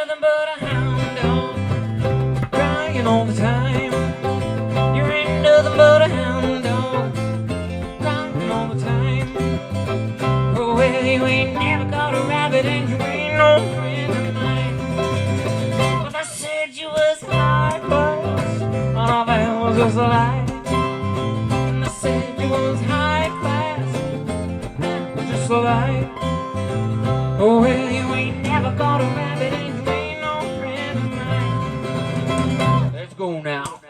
nothing but a hound dog, crying all the time. You ain't nothing but a hound dog, crying all the time. Oh, well, you ain't never caught a rabbit and you ain't no friend of mine. But I said you was high class, and all that was just a lie. And I said you was high class, that was just a lie. Oh, well, you ain't never caught a rabbit and you ain't no friend of mine. Let's go now.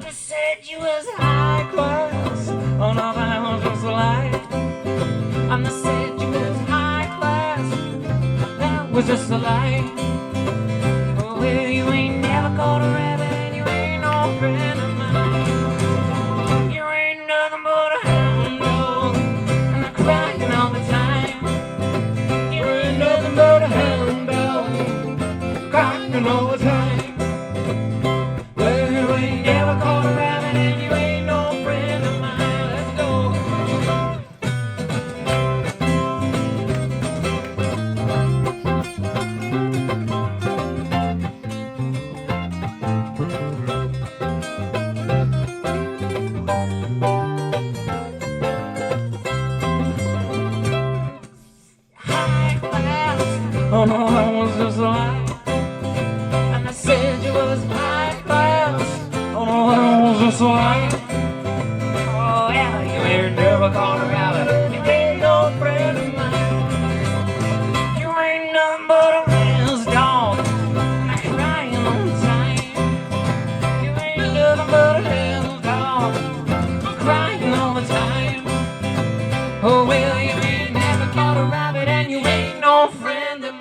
I said you was high class, oh no, that was just a lie. And I said you was high class, that was just a lie. Oh, well, you ain't never caught a rabbit and you ain't no friend of mine. You ain't nothing but a hound dog, and I'm crying all the time. You ain't nothing but a hound dog, crying all the time. Well, you ain't never caught a rabbit and you ain't no friend of mine. Let's go. High class, oh no, that was just a lie. And I said you was high class, oh no, that was just a lie. Oh yeah, you ain't never caught a rabbit, you ain't no friend of mine. You ain't nothing but a man's dog, crying all the time. You ain't nothing but a man's dog, crying all the time. Oh well, you ain't never caught a rabbit and you ain't no friend of